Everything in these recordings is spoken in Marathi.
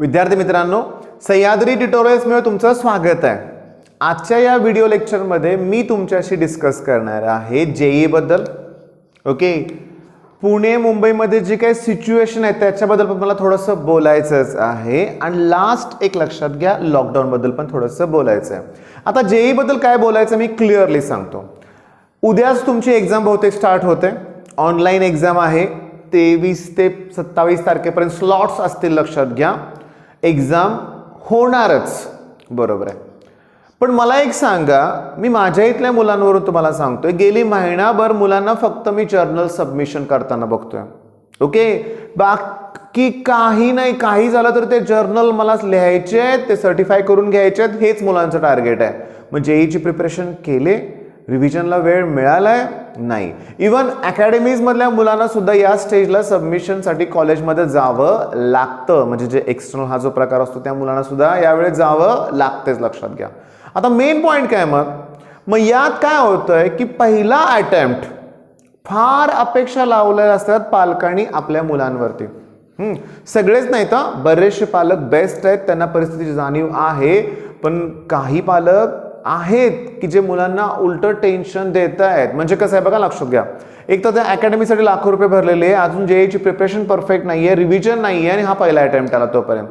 विद्यार्थी मित्रांनो, सह्याद्री ट्युटोरियल्स मध्ये तुमचं स्वागत आहे। आजच्या या व्हिडिओ लेक्चर मध्ये मी तुमच्याशी डिस्कस करणार आहे जेईई बद्दल। ओके, पुणे मुंबई मध्ये जी काही सिच्युएशन आहे त्याच्याबद्दल पण मला थोडंसं बोलायचंच आहे आणि लास्ट एक लक्षात घ्या, लॉकडाऊन बद्दल पण थोडंसं बोलायचं आहे। आता जेईई बद्दल काय बोलायचं मी क्लिअरली सांगतो। उद्याच तुमची एग्जाम बहुतेक स्टार्ट होते, ऑनलाईन एग्जाम आहे। 23 ते 27 तारखेपर्यंत स्लॉट्स असतील, लक्षात घ्या। एग्जाम होणारच, बरोबर आहे। पण मला एक सांगा, मी माझ्या इथल्या मुलांवरून तुम्हाला सांगतोय, गेली महिनाभर मुलांना फक्त मी जर्नल सबमिशन करताना बघतोय। ओके, बाकी काही नाही, काही झालं तर ते जर्नल मला लिहायचे आहेत, ते सर्टिफाय करून घ्यायचे आहेत, हेच मुलांचं टार्गेट आहे। मग जेईईची प्रिपरेशन केले, रिव्हिजनला वेळ मिळालाय नाही। इवन अकॅडमीज मधल्या मुलांना सुद्धा या स्टेजला सबमिशनसाठी कॉलेजमध्ये जावं लागतं, म्हणजे जे एक्सटर्नल हा जो प्रकार असतो त्या मुलांना सुद्धा यावेळी जावं लागतेच, लक्षात घ्या। आता मेन पॉइंट काय, मग यात काय होतंय की पहिला अटेम्प्ट फार अपेक्षा लावलेल्या असतात पालकांनी आपल्या मुलांवरती। सगळेच नाही तर बरेचसे पालक बेस्ट आहेत, त्यांना परिस्थितीची जाणीव आहे, पण काही पालक आहेत की जे मुलांना उलट टेन्शन देत आहेत। म्हणजे कसं आहे बघा, लक्षात घ्या, एक तर त्या अकॅडमीसाठी लाखो रुपये भरलेले, अजून जेईईची प्रिपरेशन परफेक्ट नाहीये, रिव्हिजन नाहीये, आणि हा पहिला अटेम्प्ट आला तोपर्यंत।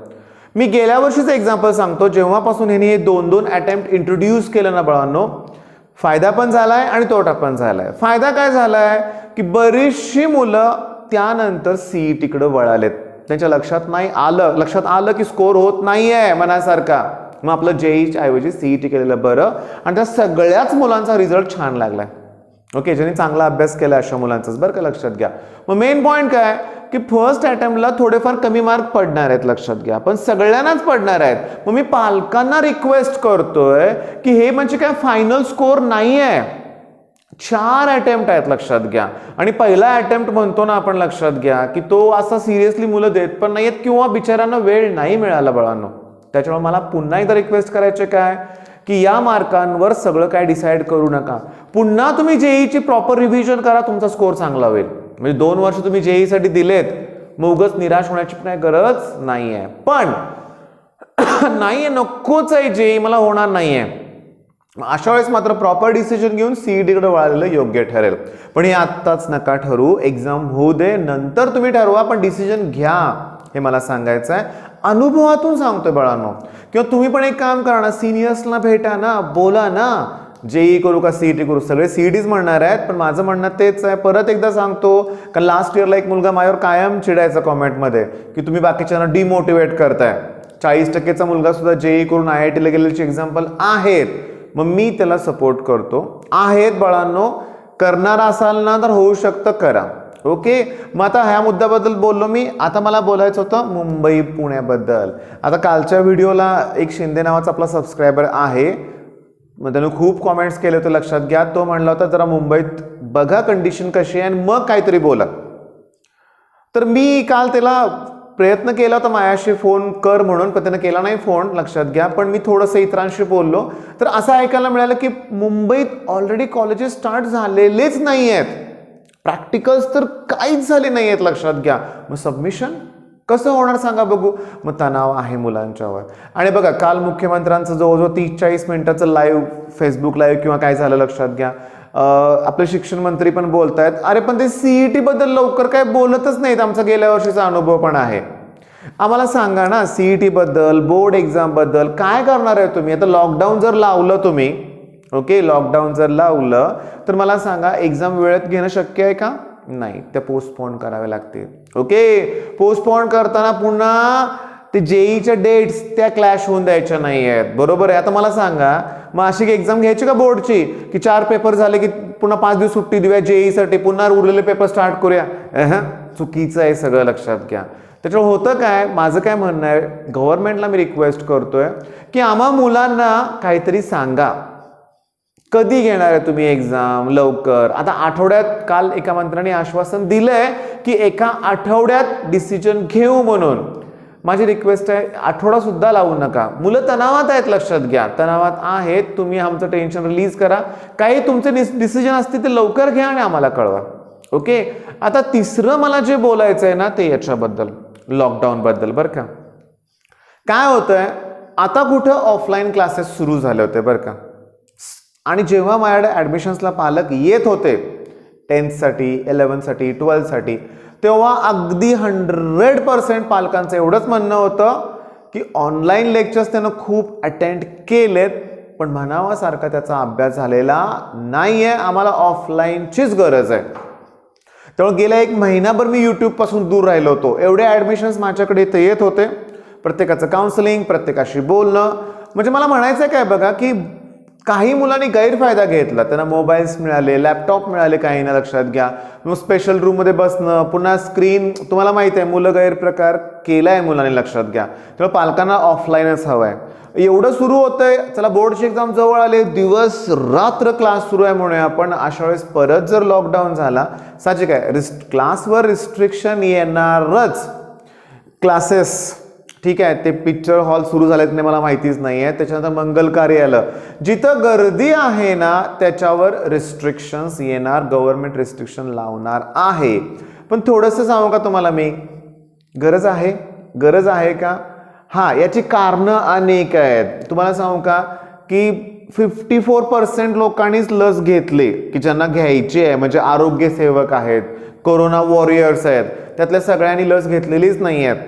मी गेल्या वर्षीचं एक्झाम्पल सांगतो, जेव्हापासून ह्यांनी हे 2-2 अटेम्प्ट इंट्रोड्यूस केलं ना बाळांनो, फायदा पण झालाय आणि तोटा पण झालाय। फायदा काय झालाय की बरीचशी मुलं त्यानंतर सीईटीकडे वळालेत, त्यांच्या लक्षात आलं की स्कोर होत नाहीये मनासारखा, मग आपलं जेईईच्या ऐवजी सीईटी केलेलं बरं, आणि त्या सगळ्याच मुलांचा रिझल्ट छान लागलाय। ओके, ज्यांनी चांगला अभ्यास केला अशा मुलांचाच बरं का, लक्षात घ्या। मग मेन पॉइंट काय की फर्स्ट अटेम्प्टला थोडेफार कमी मार्क पडणार आहेत, लक्षात घ्या, पण सगळ्यांनाच पडणार आहेत। मग मी पालकांना रिक्वेस्ट करतोय की हे म्हणजे काय फायनल स्कोर नाहीये, 4 अटेम्प्ट आहेत, लक्षात घ्या। आणि पहिला अटेम्प्ट म्हणतो ना आपण, लक्षात घ्या की तो असा सिरियसली मुलं देत पण नाहीयेत किंवा बिचाऱ्यांना वेळ नाही मिळाला बाळांनो। त्याच्यामुळे मला पुन्हा एकदा रिक्वेस्ट करायचे काय की या मार्कांवर सगळं काय डिसाईड करू नका, पुन्हा तुम्ही जेईईची प्रॉपर रिव्हिजन करा, तुमचा स्कोर चांगला होईल। म्हणजे 2 वर्ष तुम्ही जेईई साठी दिलेत, मग उगाच निराश होण्याची काही गरज नाहीये। पण नाहीये, नकोच आहे जेईई, मला होणार नाहीये, अशा वेळेस मात्र प्रॉपर डिसिजन घेऊन सीईटीकडे वळालेलं योग्य ठरेल। पण हे आत्ताच नका ठरवू, एक्झाम होऊ दे, नंतर तुम्ही ठरवा, पण डिसिजन घ्या, हे मला सांगायचं आहे। अनुभवातून सांगतोय बाळांनो। किंवा तुम्ही पण एक काम करा ना, सिनियर्सना भेटा ना, बोला ना, जेईई करू का सीईटी करू, सगळे सीईटीच म्हणणार आहेत, पण माझं म्हणणं तेच आहे, परत एकदा सांगतो, कारण लास्ट इयरला एक मुलगा माझ्यावर कायम चिडायचा कॉमेंटमध्ये की तुम्ही बाकीच्यांना डिमोटिवेट करताय। 40% मुलगा सुद्धा जेईई करून IITला गेलेल्याचे एक्झाम्पल आहेत, मग मी त्याला सपोर्ट करतो। आहेत बाळांनो, करणार असाल ना तर होऊ शकतं, करा। ओके, मग आता ह्या मुद्द्याबद्दल बोललो मी, आता मला बोलायचं होतं मुंबई पुण्याबद्दल। आता कालच्या व्हिडिओला एक शिंदे नावाचा आपला सबस्क्रायबर आहे, मग त्याने खूप कॉमेंट्स केले होते, लक्षात घ्या। तो म्हणला होता जरा मुंबईत बघा कंडिशन कशी आहे आणि मग काहीतरी बोला। तर मी काल त्याला प्रयत्न केला होता माझ्याशी फोन कर म्हणून, पण त्याने केला नाही फोन, लक्षात घ्या। पण मी थोडंसं इतरांशी बोललो तर असं ऐकायला मिळालं की मुंबईत ऑलरेडी कॉलेजेस स्टार्ट झालेलेच नाही आहेत, प्रॅक्टिकल्स तर काहीच झाले नाही आहेत, लक्षात घ्या। मग सबमिशन कसं होणार सांगा बघू। मग तणाव आहे मुलांच्यावर। आणि बघा, काल मुख्यमंत्र्यांचं जवळजवळ 30-40 मिनिटाचं लाईव्ह, फेसबुक लाईव्ह किंवा काय झालं, लक्षात घ्या। आपले शिक्षण मंत्री पण बोलतायत, अरे पण ते सीईटी बद्दल लवकर काय बोलतच नाहीत, आमचा गेल्या वर्षीचा अनुभव पण आहे। आम्हाला सांगा ना, सीईटी बद्दल, बोर्ड एक्झाम बद्दल काय करणार आहे तुम्ही? आता लॉकडाऊन जर लावलं तुम्ही, ओके, लॉकडाऊन जर लावलं तर मला सांगा, एक्झाम वेळेत घेणं शक्य आहे का? नाही, त्या पोस्टपोन करावे लागतील। ओके, पोस्टपोन करताना पुन्हा ते जेईईच्या डेट्स त्या क्लॅश होऊन द्यायच्या नाही आहेत, बरोबर आहे। आता मला सांगा, मग अशी एक्झाम घ्यायची का बोर्डची की 4 पेपर झाले की पुन्हा 5 दिवस सुट्टी देऊया जेईईसाठी, पुन्हा उरलेले पेपर स्टार्ट करूया? चुकीचं आहे सगळं, लक्षात घ्या। त्याच्यामुळे होतं काय, माझं काय म्हणणं आहे, गव्हर्नमेंटला मी रिक्वेस्ट करतोय की आम्हा मुलांना काहीतरी सांगा, कधी घेणार आहे तुम्ही एक्झाम, लवकर। आता आठवड्यात, काल एका मंत्र्यांनी आश्वासन दिलंय की एका आठवड्यात डिसिजन घेऊ म्हणून। माझी रिक्वेस्ट आहे, आठवडा सुद्धा लावू नका, मुलं तणावात आहेत, लक्षात घ्या, तणावात आहेत, तुम्ही आमचं टेन्शन रिलीज करा, काही तुमचे डिसिजन असतील ते लवकर घ्या आणि आम्हाला कळवा। ओके, आता तिसरं मला जे बोलायचं आहे ना ते याच्याबद्दल, लॉकडाऊन बद्दल बरं का। काय होतंय, आता कुठं ऑफलाईन क्लासेस सुरू झाले होते बरं का, आणि जेव्हा माझ्याकडे ॲडमिशन्सला पालक येत होते 10th-साठी 11th-साठी 12th-साठी, तेव्हा अगदी 100% पालकांचं एवढंच म्हणणं होतं की ऑनलाईन लेक्चर्स त्यानं खूप अटेंड केलेत, पण म्हणावासारखा त्याचा अभ्यास झालेला नाही आहे, आम्हाला ऑफलाईनचीच गरज आहे. त्यामुळे गेल्या 1 महिनाभर मी यूट्यूबपासून दूर राहिलो होतो. एवढे ॲडमिशन्स माझ्याकडे इथे येत होते, प्रत्येकाचं काउन्सिलिंग, प्रत्येकाशी बोलणं. म्हणजे मला म्हणायचं काय बघा, की काही मुलांनी गैरफायदा घेतला, त्यांना मोबाईल्स मिळाले, लॅपटॉप मिळाले, काही ना लक्षात घ्या, मग स्पेशल रूममध्ये बसणं, पुन्हा स्क्रीन, तुम्हाला माहिती आहे मुलं गैरप्रकार केलाय मुलांनी, लक्षात घ्या. त्यामुळे पालकांना ऑफलाईनच हवं आहे. एवढं सुरू होतंय, चला बोर्डची एक्झाम जवळ आले, दिवस रात्र क्लास सुरू आहे म्हणूया, पण अशा वेळेस परत जर लॉकडाऊन झाला, साहजिक आहे क्लासवर रिस्ट्रिक्शन येणारच. क्लासेस ठीक आहे, ते पिक्चर हॉल सुरू झालेत नाही मला माहितीच नाही आहे. त्याच्यानंतर मंगल कार्य आलं, जिथं गर्दी आहे ना त्याच्यावर रिस्ट्रिक्शन्स येणार, गव्हर्नमेंट रिस्ट्रिक्शन लावणार आहे. पण थोडंसं सांगू का तुम्हाला मी, गरज आहे का? हां, याची कारणं अनेक आहेत. तुम्हाला सांगू का की 54% लोकांनीच लस घेतली की ज्यांना घ्यायची आहे, म्हणजे आरोग्य सेवक आहेत, कोरोना वॉरियर्स आहेत, त्यातल्या सगळ्यांनी लस घेतलेलीच नाही आहेत,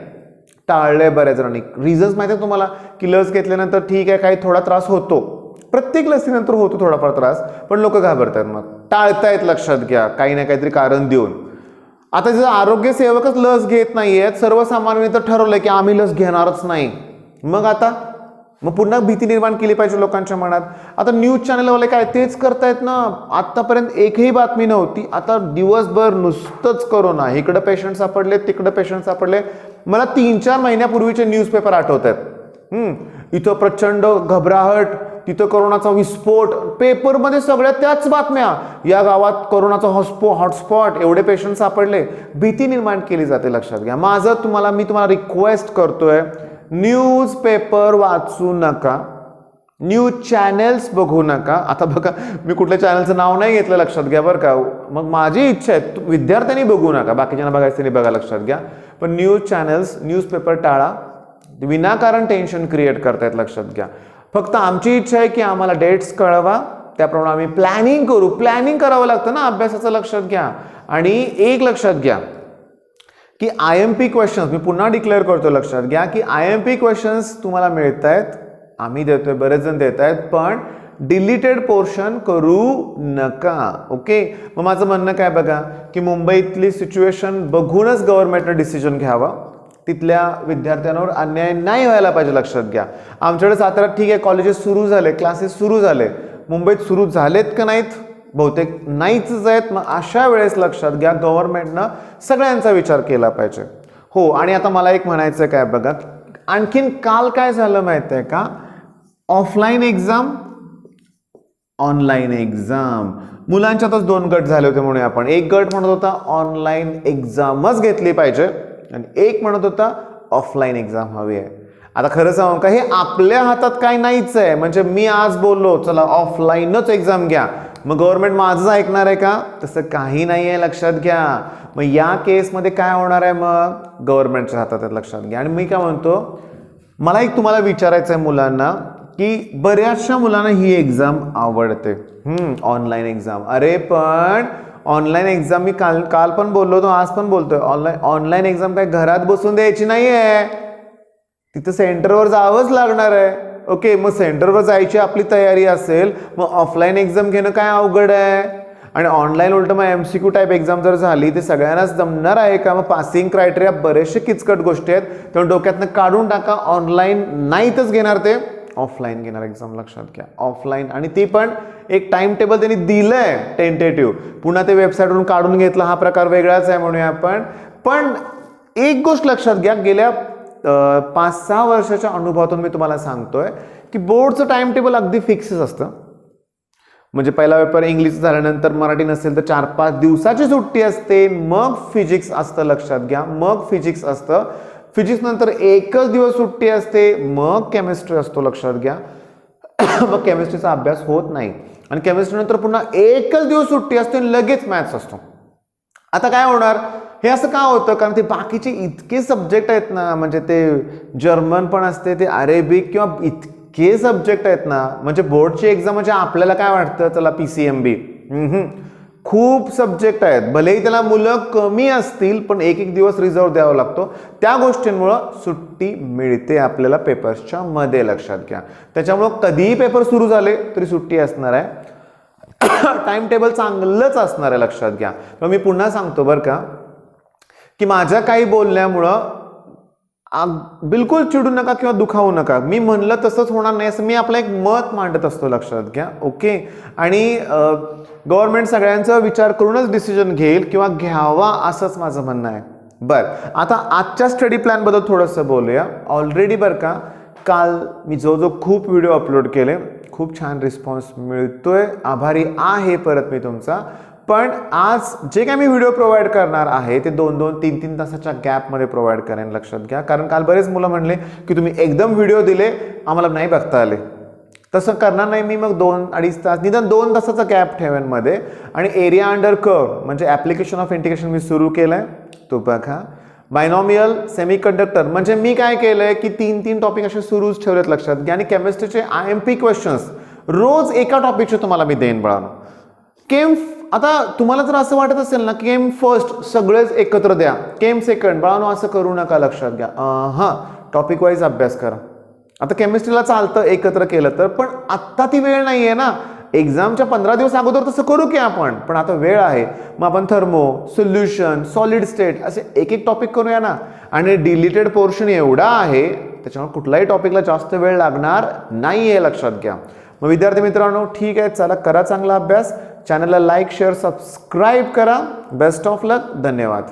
टाळले बऱ्याच जणांनी. रिझन्स माहिती आहे तुम्हाला की लस घेतल्यानंतर ठीक आहे काही थोडा त्रास होतो, प्रत्येक लसीनंतर होतो थोडाफार त्रास, पण लोक घाबरतात, मग टाळतायत, लक्षात घ्या, काही ना काहीतरी कारण देऊन. आता जर आरोग्य सेवकच लस घेत नाहीयेत, सर्वसामान्यांनी तर ठरवलंय की आम्ही लस घेणारच नाही, मग पुन्हा भीती निर्माण केली पाहिजे लोकांच्या मनात. आता न्यूज चॅनलवाले काय तेच करतायत ना, आतापर्यंत एकही बातमी नव्हती, आता दिवसभर नुसतंच कोरोना, इकडं पेशंट सापडले, तिकडं पेशंट सापडले. मला 3-4 महिन्यापूर्वीचे न्यूजपेपर आठवत आहेत. इथं प्रचंड घबराहट, तिथं कोरोनाचा विस्फोट, पेपरमध्ये सगळ्या त्याच बातम्या, या गावात कोरोनाचा हॉटस्पॉट, एवढे पेशंट सापडले, भीती निर्माण केली जाते, लक्षात घ्या. मी तुम्हाला रिक्वेस्ट करतोय, न्यूज पेपर वाचू नका, न्यूज चॅनल्स बघू नका. आता बघा मी कुठल्या चॅनलचं नाव नाही घेतलं, लक्षात घ्या बरं का. मग माझी इच्छा आहे विद्यार्थ्यांनी बघू नका, बाकीच्यांना बघायचं त्यांनी बघा, लक्षात घ्या. पण न्यूज चॅनल्स, न्यूजपेपर टाळा, विनाकारण टेन्शन क्रिएट करतायत, लक्षात घ्या. फक्त आमची इच्छा आहे की आम्हाला डेट्स कळवा, त्याप्रमाणे आम्ही प्लॅनिंग करू. प्लॅनिंग करावं लागतं ना अभ्यासाचं, लक्षात घ्या. आणि एक लक्षात घ्या की IMP क्वेश्चन्स मी पुन्हा डिक्लेअर करतो, लक्षात घ्या की IMP क्वेश्चन्स तुम्हाला मिळत आहेत, आम्ही देतोय, बरेच जण देत आहेत, पण डिलीटेड पोर्शन करू नका. ओके, मग माझं म्हणणं काय बघा की मुंबईतली सिच्युएशन बघूनच गव्हर्नमेंटने डिसिजन घ्यावा, तिथल्या विद्यार्थ्यांवर अन्याय नाही व्हायला पाहिजे, लक्षात घ्या. आमच्याकडे साताऱ्यात ठीक आहे कॉलेजेस सुरू झाले, क्लासेस सुरू झाले, मुंबईत सुरू झालेत का नाहीत? बहुतेक नाहीच आहेत. मग अशा वेळेस लक्षात घ्या गव्हर्नमेंटनं सगळ्यांचा विचार केला पाहिजे. हो, आणि आता मला एक म्हणायचं काय बघा, आणखीन काल काय झालं माहिती आहे का, ऑफलाईन एक्झाम, ऑनलाईन एक्झाम, मुलांच्यातच 2 गट झाले होते म्हणून आपण. एक गट म्हणत होता ऑनलाईन एक्झामच घेतली पाहिजे आणि एक म्हणत होता ऑफलाईन एक्झाम हवी आहे. आता खरं सांगू का, हे आपल्या हातात काय नाहीच आहे. म्हणजे मी आज बोललो चला ऑफलाईनच एक्झाम घ्या, मग गव्हर्नमेंट माझंच ऐकणार आहे का? तसं काही नाही आहे, लक्षात घ्या. मग या केसमध्ये काय होणार आहे, मग गव्हर्नमेंटच्या हातात आहे, लक्षात घ्या. आणि मी काय म्हणतो, मला एक तुम्हाला विचारायचं आहे मुलांना की बऱ्याचशा मुलांना ही एक्झाम आवडते, ऑनलाईन एक्झाम. अरे पण ऑनलाईन एक्झाम मी काल पण बोललो होतो, आज पण बोलतोय, ऑनलाईन एक्झाम काय घरात बसून द्यायची नाही आहे, तिथं सेंटरवर जावंच लागणार आहे. ओके, मग सेंटरवर जायची आपली तयारी असेल, मग ऑफलाईन एक्झाम घेणं काय अवघड आहे? आणि ऑनलाईन उलट मग MCQ टाईप एक्झाम जर झाली ते सगळ्यांनाच जमणार आहे का? मग पासिंग क्रायटेरिया बरेचसे किचकट गोष्टी आहेत, त्यामुळे डोक्यातनं काढून टाका. ऑनलाईन नाहीतच घेणार, ते ऑफलाईन घेणार एक्झाम, लक्षात घ्या. ऑफलाईन, आणि ती पण एक टाइम टेबल त्यांनी दिलंय टेंटेटिव्ह, पुन्हा ते वेबसाईटवरून काढून घेतलं, हा प्रकार वेगळाच आहे म्हणूया आपण. पण एक गोष्ट लक्षात घ्या, गेल्या 5-6 वर्षाच्या अनुभवातून मी तुम्हाला सांगतोय की बोर्डचं टाइम टेबल अगदी फिक्सच असतं. म्हणजे पहिला पेपर इंग्लिश झाल्यानंतर मराठी नसेल तर 4-5 दिवसाची सुट्टी असते, मग फिजिक्स असतं, लक्षात घ्या. मग फिजिक्स असतं, फिजिक्स नंतर एकच दिवस सुट्टी असते, मग केमिस्ट्री असतो, लक्षात घ्या. मग केमिस्ट्रीचा अभ्यास होत नाही, आणि केमिस्ट्री नंतर पुन्हा एकच दिवस सुट्टी असते, लगेच मॅथ्स असतो. आता काय होणार, हे असं का होतं? कारण ते बाकीचे इतके सब्जेक्ट आहेत ना, म्हणजे ते जर्मन पण असते, ते अरेबिक किंवा इतके सब्जेक्ट आहेत ना, म्हणजे बोर्डची एक्झाम म्हणजे आपल्याला काय वाटतं, चला PCMB, खूप सब्जेक्ट आहेत. भलेही त्याला मुलं कमी असतील पण एक एक दिवस रिझर्व द्यावा लागतो. त्या गोष्टींमुळं सुट्टी मिळते आपल्याला पेपर्सच्या मध्ये, लक्षात घ्या. त्याच्यामुळं कधीही पेपर सुरू झाले तरी सुट्टी असणार आहे. टाइम टेबल चांगलंच असणार आहे, लक्षात घ्या. तर मी पुन्हा सांगतो बरं का, की माझ्या काही बोलण्यामुळं बिलकुल चिडू नका किंवा दुखावू नका. मी म्हणलं तसंच होणार नाही असं मी आपलं एक मत मांडत असतो, लक्षात घ्या. ओके. आणि गव्हर्नमेंट सगळ्यांचा विचार करूनच डिसिजन घेईल किंवा घ्यावा असंच माझं म्हणणं आहे. बरं, आता आजच्या स्टडी प्लॅन बद्दल थोडंसं बोलूया. ऑलरेडी बरं का, काल मी जो खूप व्हिडिओ अपलोड केले, खूप छान रिस्पॉन्स मिळतोय, आभारी आहे परत मी तुमचा. पण आज जे काय मी व्हिडिओ प्रोव्हाइड करणार आहे ते 2-2, 3-3 तासाच्या गॅपमध्ये प्रोव्हाइड करेन, लक्षात घ्या. कारण काल बरेच मुलं म्हणले की तुम्ही एकदम व्हिडिओ दिले, आम्हाला नाही बघता आले. तसं करणार नाही मी. मग 2-2.5 तास, निदान 2 तासाचा गॅप ठेवेन मध्ये. आणि एरिया अंडर कर्व म्हणजे ॲप्लिकेशन ऑफ इंटिग्रेशन मी सुरू केलंय, तो बघा. बायनॉमियल सेमीकंडक्टर म्हणजे मी काय केलंय की 3-3 टॉपिक असे सुरूच ठेवलेत, लक्षात घ्या. आणि केमिस्ट्रीचे IMP क्वेश्चन्स रोज एका टॉपिकचे तुम्हाला मी देईन बाळांनो. केम, आता तुम्हाला जर असं वाटत असेल ना, केम फर्स्ट सगळेच एकत्र द्या, केम सेकंड, बाळांनो असं करू नका, लक्षात घ्या. हां, टॉपिक वाईज अभ्यास करा. आता केमिस्ट्रीला चालतं एकत्र केलं तर, पण आत्ता ती वेळ नाही आहे ना. एक्झामच्या 15 दिवस अगोदर तसं करू की आपण, पण आता वेळ आहे. मग आपण थर्मो, सोल्युशन, सॉलिड स्टेट असे एक एक टॉपिक करूया ना. आणि डिलीटेड पोर्शन एवढा आहे त्याच्यामुळे कुठलाही टॉपिकला जास्त वेळ लागणार नाही आहे, लक्षात घ्या. मग विद्यार्थी मित्रांनो, ठीक आहे, चला करा चांगला अभ्यास. चॅनलला लाईक, शेअर, सबस्क्राईब करा. बेस्ट ऑफ लक. धन्यवाद.